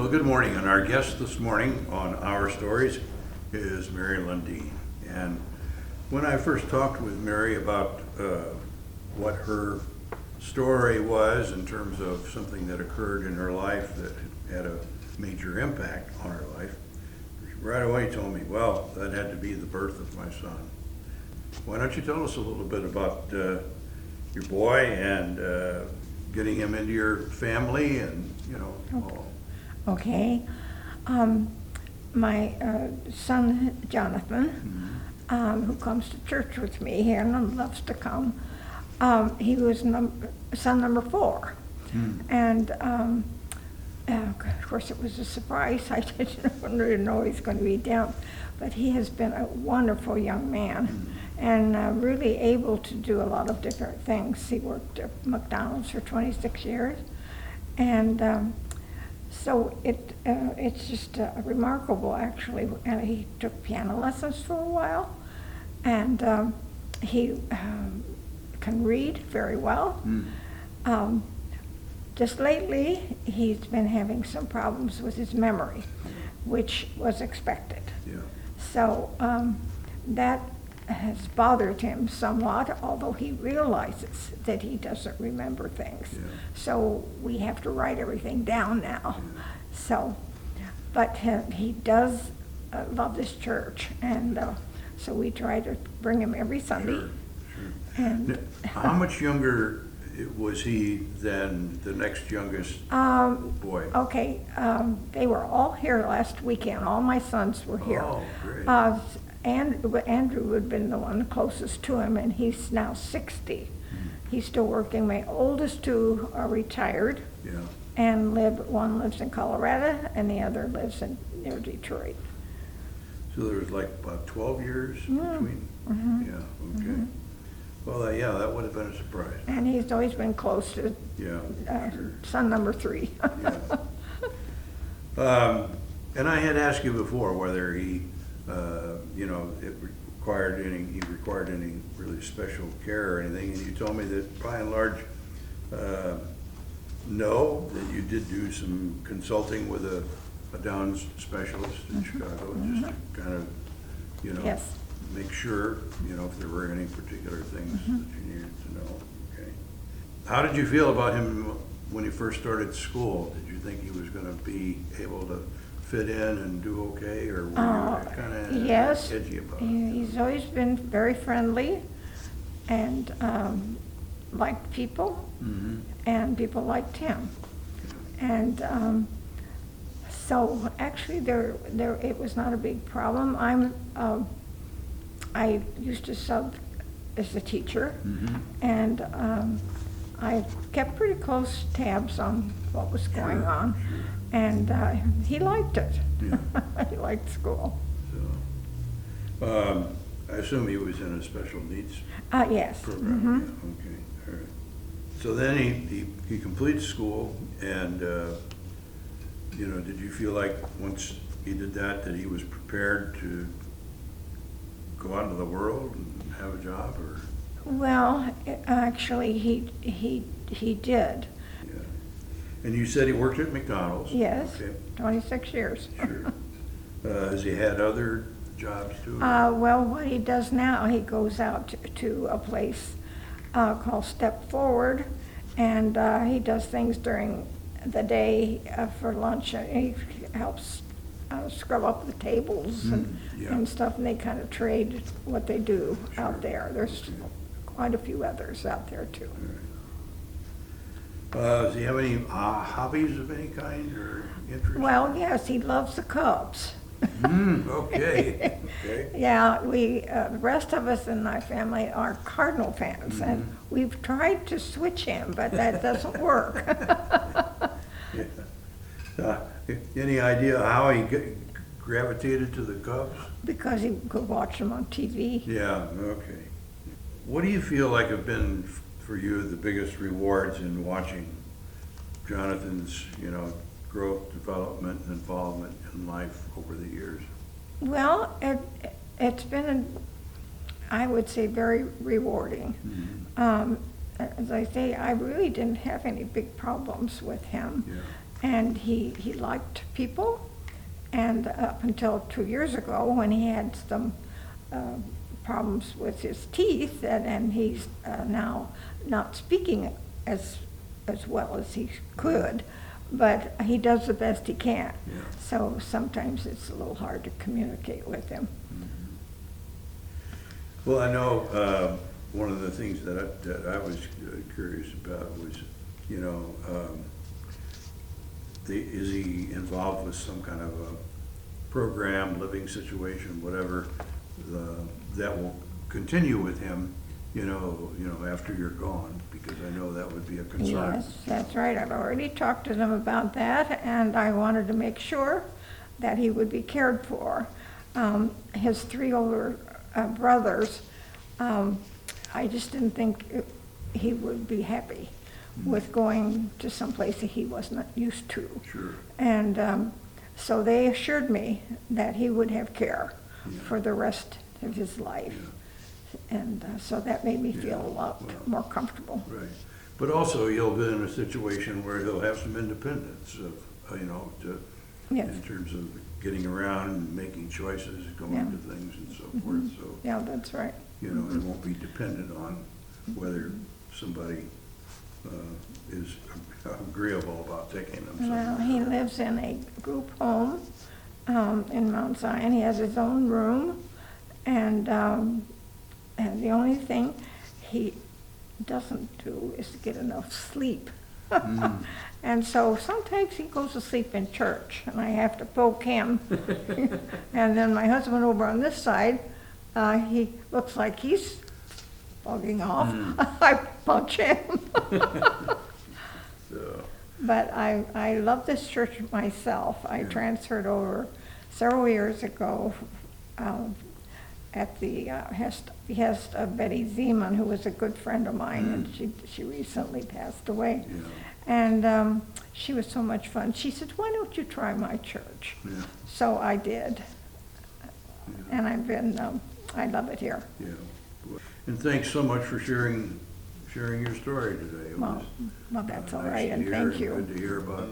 Well, good morning, and our guest this morning on Our Stories is Mary Lundin. And when I first talked with Mary about what her story was in terms of something that occurred in her life that had a major impact on her life, she right away told me, well, that had to be the birth of my son. Why don't you tell us a little bit about your boy and getting him into your family and, you know, all. Okay. My son, Jonathan, who comes to church with me here and loves to come, he was son number 4. And of course it was a surprise. I didn't really know he was going to be down. But he has been a wonderful young man and really able to do a lot of different things. He worked at McDonald's for 26 years. And so it's just remarkable, actually. And he took piano lessons for a while, and he can read very well. Just lately, he's been having some problems with his memory, which was expected. Yeah. So that has bothered him somewhat, although he realizes that he doesn't remember things. Yeah. So we have to write everything down now. Yeah. So, but he does love this church, and so we try to bring him every Sunday. Sure, sure. And how much younger was he than the next youngest boy? Okay, they were all here last weekend. All my sons were here. Oh, great. And Andrew had been the one closest to him, and he's now 60. He's still working. My oldest 2 are retired. Yeah. And one lives in Colorado, and the other lives near Detroit. So there was like about 12 years between? Yeah, okay. Well, yeah, that would have been a surprise. And he's always been close to Sure. son number 3. Yeah. And I had asked you before whether he, he required any really special care or anything, and you told me that by and large, no, that you did do some consulting with a Downs specialist in Chicago, just to kind of, Yes. make sure, if there were any particular things that you needed to know. Okay. How did you feel about him when he first started school? Did you think he was going to be able to fit in and do okay, or were you kind of Yes. edgy about it? He's always been very friendly and liked people, and people liked him. And so actually it was not a big problem. I used to sub as a teacher, and I kept pretty close tabs on what was going on, and he liked it. Yeah. He liked school. So, I assume he was in a special needs Yes. program. Yeah, okay, all right. So then he completes school, and did you feel like once he did that he was prepared to go out into the world and have a job, or? Well, actually, he did. Yeah. And you said he worked at McDonald's? Yes. Okay, 26 years. sure. Has he had other jobs too? Well, what he does now, he goes out to a place called Step Forward, and he does things during the day for lunch. He helps scrub up the tables and stuff, and they kind of trade what they do out there. There's quite a few others out there too. Does he have any hobbies of any kind or interests? Well, yes, he loves the Cubs. Okay. Okay. Yeah, the rest of us in my family are Cardinal fans, and we've tried to switch him, but that doesn't work. Yeah. Any idea how he gravitated to the Cubs? Because he could watch them on TV. Yeah, okay. What do you feel like have been for you the biggest rewards in watching Jonathan's, growth, development, and involvement in life over the years? Well, it's been, I would say, very rewarding. As I say, I really didn't have any big problems with him. Yeah. And he liked people. And up until 2 years ago, when he had some problems with his teeth, and he's now not speaking as well as he could, but he does the best he can. Yeah. So sometimes it's a little hard to communicate with him. Well, I know one of the things that I was curious about was, you know, is he involved with some kind of a program, living situation, whatever, that will continue with him, you know, after you're gone? Because I know that would be a concern. Yes, that's right. I've already talked to them about that, and I wanted to make sure that he would be cared for. His 3 older brothers, I just didn't think he would be happy with going to some place that he was not used to. Sure. And so they assured me that he would have care for the rest of his life. And so that made me feel a lot more comfortable. Right. But also, you'll be in a situation where he'll have some independence of, you know, in terms of getting around and making choices, going to things and so forth. So, yeah, that's right. you know, it won't be dependent on whether somebody is agreeable about taking them somewhere. Well, he lives in a group home in Mount Zion. He has his own room, and the only thing he doesn't do is to get enough sleep. And so sometimes he goes to sleep in church, and I have to poke him. And then my husband over on this side, he looks like he's bugging off. I punch him. So, But I love this church myself. I transferred over several years ago at the behest of Betty Zeman, who was a good friend of mine, and she recently passed away. yeah. And she was so much fun. She said, "Why don't you try my church?" Yeah. So I did, and I've been. I love it here. Yeah. And thanks so much for sharing your story today. It Well, was that's all nice right, to and hear, thank you. Good to hear about